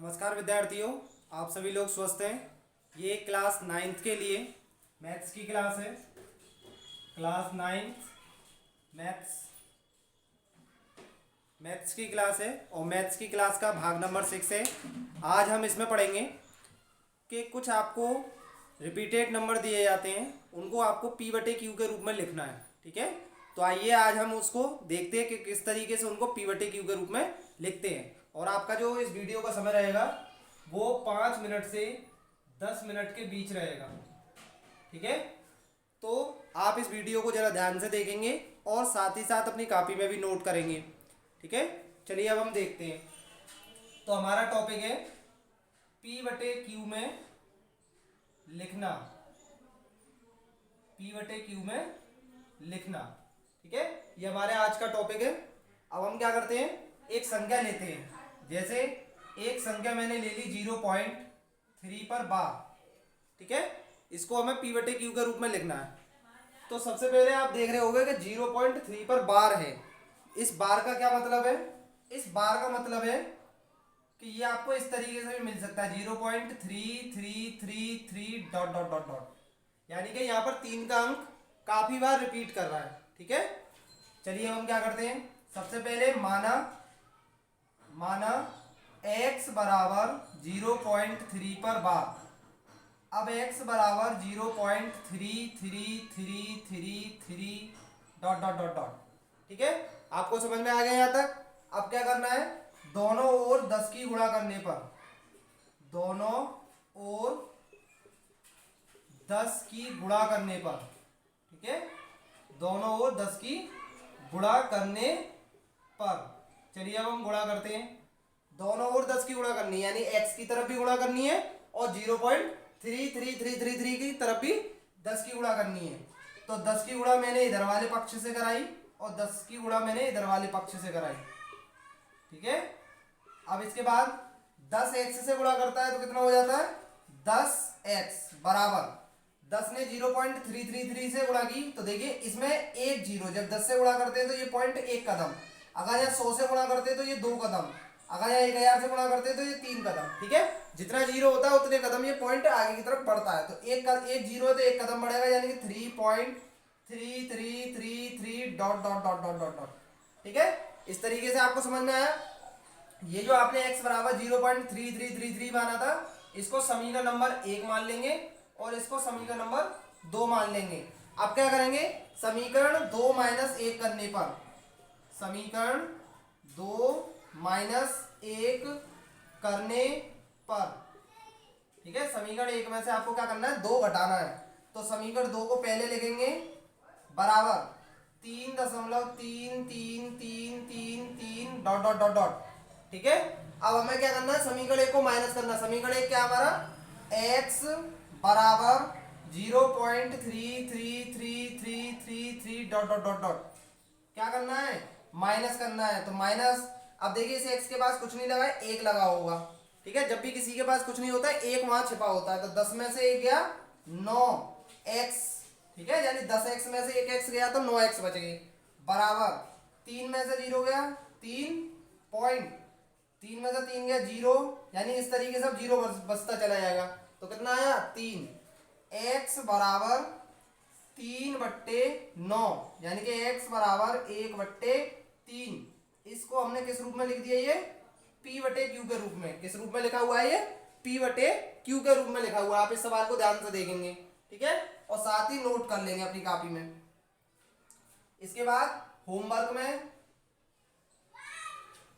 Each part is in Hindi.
नमस्कार विद्यार्थियों, आप सभी लोग स्वस्थ हैं। ये क्लास 9th के लिए मैथ्स की क्लास है। क्लास 9th मैथ्स की क्लास है और मैथ्स की क्लास का भाग नंबर 6 है। आज हम इसमें पढ़ेंगे कि कुछ आपको रिपीटेड नंबर दिए जाते हैं, उनको आपको पी बटे क्यू के रूप में लिखना है। ठीक है, तो आइए आज हम उसको देखते हैं कि किस तरीके से उनको पी बटे क्यू के रूप में लिखते हैं। और आपका जो इस वीडियो का समय रहेगा वो 5 मिनट से 10 मिनट के बीच रहेगा। ठीक है, तो आप इस वीडियो को ज़रा ध्यान से देखेंगे और साथ ही साथ अपनी कॉपी में भी नोट करेंगे। ठीक है, चलिए अब हम देखते हैं। तो हमारा टॉपिक है पी बटे क्यू में लिखना। पी बटे क्यू में लिखना। ठीक है, ये हमारे आज का टॉपिक है। अब हम क्या करते हैं, एक संख्या लेते हैं। जैसे एक संख्या मैंने ले ली 0.3 पर बार। ठीक है, इसको हमें पी बटे क्यू के रूप में लिखना है। तो सबसे पहले आप देख रहे होंगे कि 0.3 पर बार है। इस बार का क्या मतलब है? इस बार का मतलब है कि ये आपको इस तरीके से भी मिल सकता है 0.3333 डॉट डॉट डॉट डॉट, यानी कि यहाँ पर 3 का अंक काफी बार रिपीट कर रहा है। ठीक है, चलिए हम क्या करते हैं। सबसे पहले माना x बराबर 0.3 पर बार। अब x बराबर 0.3333 डॉट डॉट डॉट डॉट। ठीक है, आपको समझ में आ गया यहाँ तक? अब क्या करना है, दोनों ओर 10 की गुणा करने पर, दोनों ओर 10 की गुणा करने पर, ठीक है, दोनों ओर 10 की गुणा करने पर, चलिए अब हम गुणा करते हैं। दोनों ओर 10 की गुणा करनी है, यानी x की तरफ भी गुणा करनी है और 0.33333 की तरफ भी 10 की गुणा करनी है। तो 10 की गुणा मैंने इधर वाले पक्ष से कराई और 10 की गुणा मैंने इधर वाले पक्ष से कराई। ठीक है, अब इसके बाद 10x से गुणा करता है तो कितना हो जाता है, 10x बराबर 10 ने 0.333 से गुणा की तो देखिए इसमें एक जीरो, जब 10 से गुणा करते हैं तो ये पॉइंट एक कदम, अगर यहाँ 100 से गुणा करते हैं तो ये 2 कदम, अगर यहाँ 1000 से गुणा करते हैं तो ये 3 कदम। ठीक है, जितना जीरो होता है उतने कदम ये पॉइंट आगे की तरफ बढ़ता है। तो एक जीरो है तो एक कदम बढ़ेगा, यानी कि 3.3333 dot dot dot dot dot dot. ठीक है, इस तरीके से आपको समझ में आया। ये जो आपने x बराबर 0.3333 माना था, इसको समीकरण नंबर 1 मान लेंगे और इसको समीकरण नंबर 2 मान लेंगे। अब क्या करेंगे, समीकरण 2 माइनस 1 करने पर, समीकरण 2 माइनस 1 करने पर, ठीक है, समीकरण 1 में से आपको क्या करना है, 2 घटाना है। तो समीकरण 2 को पहले लिखेंगे बराबर 3.3333 डॉट डॉट डॉट डॉट। ठीक है, अब हमें क्या करना है, समीकरण 1 को माइनस करना है। समीकरण 1 क्या हमारा, x बराबर 0.33333 डॉट डॉट डॉट डॉट, क्या करना है, माइनस करना है। तो माइनस, अब देखिए इसे x के पास कुछ नहीं लगा है, 1 लगा होगा। ठीक है, जब भी किसी के पास कुछ नहीं होता है 1 वहां छिपा होता है। तो 10 में से 1 गया 9x, ठीक है, यानी 10x में से 1x गया तो 9x बच गए, बराबर 3 में से 0 गया 3 पॉइंट, 3 में से 3 गया 0, यानी इस तरीके से अब 0 बचता चला जाएगा। तो कितना आया 3, x बराबर 3/9, यानी कि x बराबर 1/3। इसको हमने किस रूप में लिख दिया, ये p बटे q के रूप में। किस रूप में लिखा हुआ है, ये p बटे q के रूप में लिखा हुआ है। आप इस सवाल को ध्यान से देखेंगे, ठीक है, और साथ ही नोट कर लेंगे अपनी कॉपी में। इसके बाद होमवर्क में,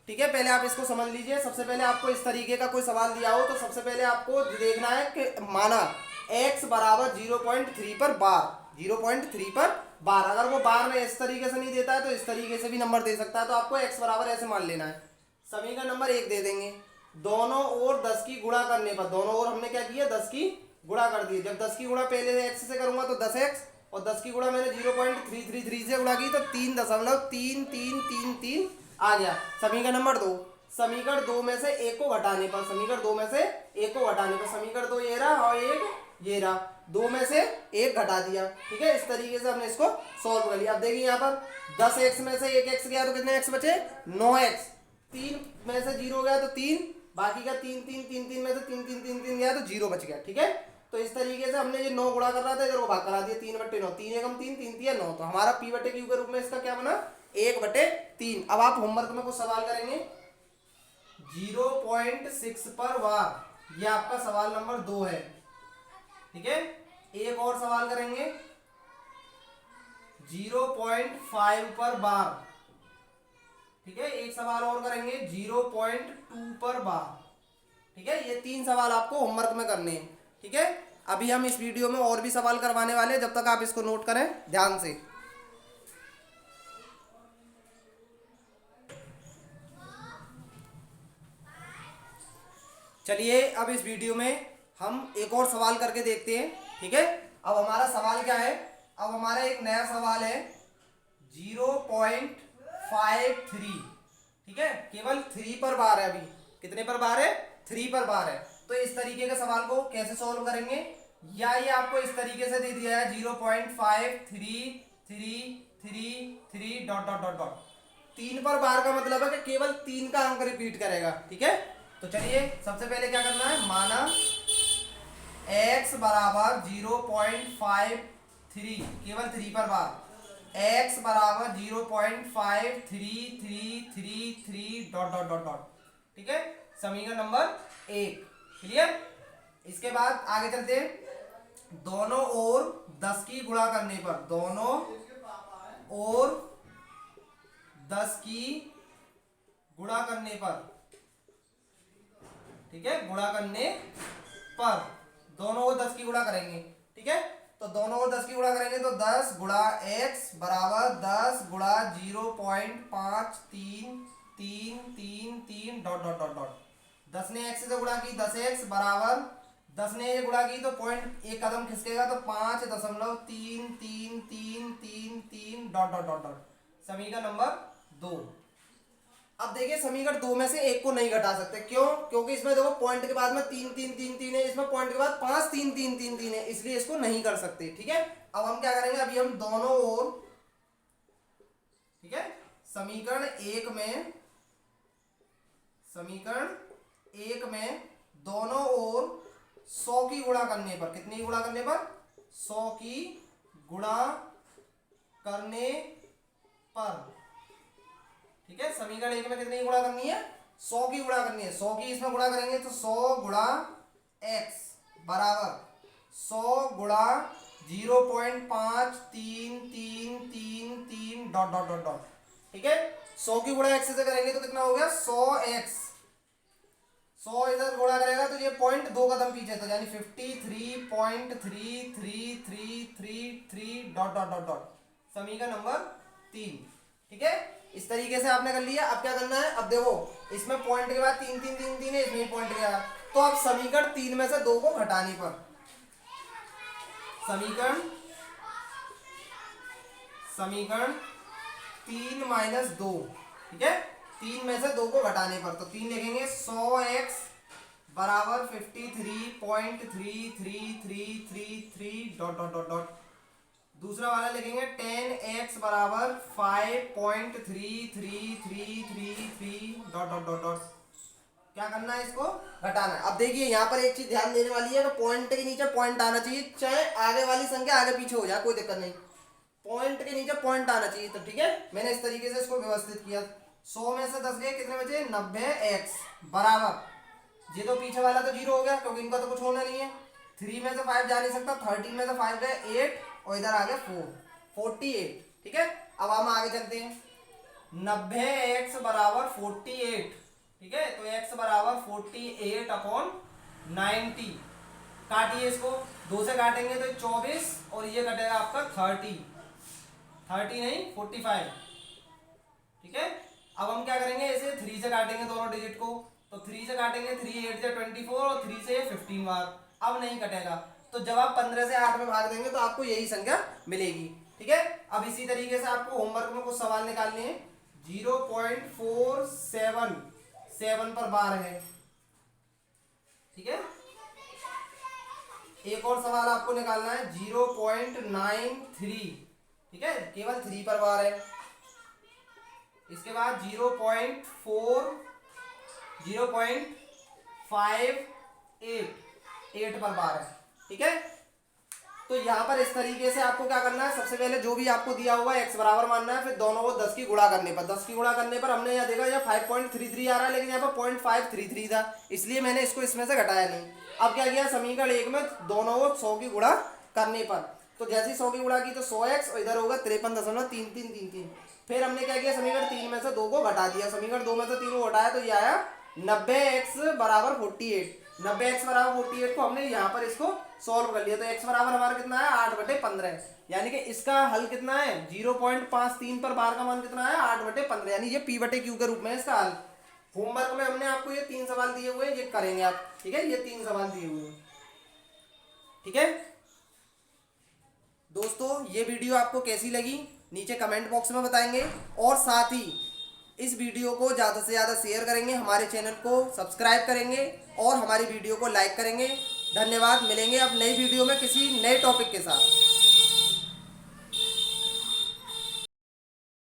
ठीक है, पहले आप इसको समझ लीजिए। सबसे पहले आपको इस तरीके का कोई सवाल दिया हो तो सबसे पहले आपको देखना है कि माना x बराबर 0.3 पर बार, 0.3 पर बार, अगर वो बार में इस तरीके से नहीं देता है तो इस तरीके से भी नंबर दे सकता है। तो आपको x बराबर ऐसे मान लेना है। समीकरण नंबर 1 दे देंगे, दोनों ओर 10 की गुणा करने पर, दोनों ओर हमने क्या किया, 10 की गुणा कर दी। जब 10 की गुणा पहले x से करूंगा तो 10x, और 10 की गुणा मैंने 0.333 से गुणा की तो 3.3333 आ गया। समीकरण नंबर 2, समीकरण 2 में से 1 को घटाने पर, समीकरण 2 में से 1 को घटाने पर, समीकरण 2 ये रहा और 1 ये रहा, 2 में से 1 घटा दिया। ठीक है, इस तरीके से हमने इसको सॉल्व कर लिया। अब देखिए यहाँ पर 10x में से 1x गया तो कितने x बचे, 9x, 3 में से 0 गया तो 3 बाकी का 3 3 3 3 में से 3 3 3 3 गया तो 0 बच गया। ठीक है, तो इस तरीके से हमने ये 9 गुणा कर रहा था, इधर वो भाग करा दिया 3/9, 3 एकम 3 3 3 9, तो हमारा p/q के रूप में इसका क्या बना 1/3। अब आप होमवर्क में कुछ सवाल करेंगे 0.6 पर वार, ये आपका सवाल नंबर 2 है। ठीक है, एक और सवाल करेंगे 0.5 पर बार। ठीक है, एक सवाल और करेंगे 0.2 पर बार। ठीक है, ये 3 सवाल आपको होमवर्क में करने हैं। ठीक है, अभी हम इस वीडियो में और भी सवाल करवाने वाले हैं, जब तक आप इसको नोट करें ध्यान से। चलिए अब इस वीडियो में हम एक और सवाल करके देखते हैं। ठीक है, अब हमारा सवाल क्या है, अब हमारा एक नया सवाल है 0.53। ठीक है, केवल 3 पर बार है, अभी कितने पर बार है 3 पर बार है। तो इस तरीके के सवाल को कैसे सॉल्व करेंगे, या ये आपको इस तरीके से दे दिया है 0.5333 डॉट डॉट डॉट डॉट। 3 पर बार का मतलब है कि केवल 3 का अंक रिपीट करेगा। ठीक है, तो चलिए सबसे पहले क्या करना है, माना x बराबर 0.53 केवल 3 पर बार, x बराबर 0.5333 डॉट डॉट डॉट डॉट। ठीक है, समीकरण नंबर 1 क्लियर। इसके बाद आगे चलते हैं, दोनों ओर 10 की गुणा करने पर, दोनों ओर 10 की गुणा करने पर, ठीक है, गुणा करने पर दोनों ओर 10 की गुणा करेंगे। ठीक है, तो दोनों ओर 10 की गुणा करेंगे तो 10 गुणा x बराबर 10 गुणा 0.5333 डॉट डॉट डॉट डॉट। 10 ने x से गुणा की 10x बराबर 10 ने ये गुणा की तो पॉइंट एक कदम खिसकेगा तो 5.3333 डॉट डॉट डॉट डॉट। समीकरण नंबर 2। अब देखिए समीकरण 2 में से एक को नहीं घटा सकते, क्यों, क्योंकि इसमें देखो पॉइंट के बाद में 3 3 3 3 है, इसमें पॉइंट के बाद 5 3 3 3 3 है, इसलिए इसको नहीं कर सकते। ठीक है, अब हम क्या करेंगे, अभी हम दोनों ओर, ठीक है, समीकरण 1 में दोनों ओर 100 की गुणा करने पर, कितनी गुणा करने पर 100 की गुणा करने पर। ठीक है, समीकरण 1 में कितनी गुणा करनी है 100 की गुणा करनी है, 100 की इसमें गुणा करेंगे तो 100 गुणा x बराबर 100 गुणा 0.5333 डॉट डॉट डॉट डॉट। ठीक है, 100 की गुणा x से करेंगे तो कितना हो गया 100x, 100 इधर गुणा करेगा तो ये पॉइंट 2 कदम पीछे, तो यानी 53.3333 डॉट डॉट डॉट डॉट। समीकरण नंबर 3। ठीक है, इस तरीके से आपने कर लिया। अब क्या करना है, अब देखो इसमें पॉइंट के बाद 3 3 3 3 है, इसमें पॉइंट के बाद, तो अब समीकरण 3 में से 2 को घटाने पर, समीकरण 3 माइनस 2, ठीक है, 3 में से 2 को घटाने पर, तो 3 लिखेंगे 100x बराबर 53.3333 डॉट डॉट डॉट डॉट। दूसरा वाला लिखेंगे 10x बराबर 5.3333 डॉट डॉट डॉट डॉट। क्या करना है, इसको घटाना है। अब देखिए यहाँ पर एक चीज ध्यान देने वाली है कि पॉइंट के नीचे पॉइंट आना चाहिए, चाहे आगे वाली संख्या आगे पीछे हो जाए कोई दिक्कत नहीं, पॉइंट के नीचे पॉइंट आना चाहिए। तो ठीक है, मैंने इस तरीके से इसको व्यवस्थित किया। 100 में से 10 गए, कितने बचे 90x बराबर, ये तो पीछे वाला तो 0 हो गया क्योंकि इनका तो कुछ होना नहीं है, 3 में से 5 जा नहीं सकता, 13 में से 5 गए 8 और इधर आ गया 48। ठीक है, अब हम आगे चलते हैं, 90x बराबर 48। ठीक है, तो x बराबर 48/90। काटिए इसको, 2 से काटेंगे तो 24 और ये कटेगा आपका 30 नहीं 45। ठीक है, अब हम क्या करेंगे, इसे 3 से काटेंगे दोनों डिजिट को, तो 3 से काटेंगे 3 8 से 24 और 3 से 15 बार, अब नहीं कटेगा, तो जब आप 15 से 8 में भाग देंगे तो आपको यही संख्या मिलेगी। ठीक है, अब इसी तरीके से आपको होमवर्क में कुछ सवाल निकालने हैं। 0.477 पर बार है। ठीक है, एक और सवाल आपको निकालना है 0.93। ठीक है, केवल 3 पर बार है। इसके बाद 0.4 5 8 पर बार है, ठीक है। तो यहाँ पर इस तरीके से आपको क्या करना है, सबसे पहले जो भी आपको दिया हुआ है x बराबर मानना है, फिर दोनों को 10 की गुणा करने पर, 10 की गुणा करने पर हमने यहाँ देखा यहाँ 5.33 आ रहा है, लेकिन यहाँ पर 0.533 था, इसलिए मैंने इसको इसमें से घटाया नहीं। अब क्या किया, समीकरण 1 में दोनों को 100 की गुणा करने पर, तो जैसे 100 की गुणा की तो 100x और इधर होगा 53.3333। फिर हमने क्या किया, समीकरण 3 में से 2 को घटा दिया, समीकरण 2 में से 3 को घटाया तो ये आया 90x बराबर 48। 90x बराबर 48 को हमने यहाँ पर इसको सॉल्व कर लिया, तो x बराबर हमारा कितना है 8/15, यानी कि इसका हल कितना है 0.53 पर बार का मान कितना है 8/15, यानी ये p/q के रूप में है इसका हल। होमवर्क में हमने आपको ये 3 सवाल दिए हुए हैं, ये करेंगे आप, ठीक है, ये 3 सवाल दिए हुए हैं, ठीक है दोस्तों। ये वीडियो आपको कैसी लगी नीचे कमेंट बॉक्स में बताएंगे, और साथ ही इस वीडियो को ज़्यादा से ज़्यादा शेयर करेंगे, हमारे चैनल को सब्सक्राइब करेंगे और हमारी वीडियो को लाइक करेंगे। धन्यवाद, मिलेंगे अब नई वीडियो में किसी नए टॉपिक के साथ।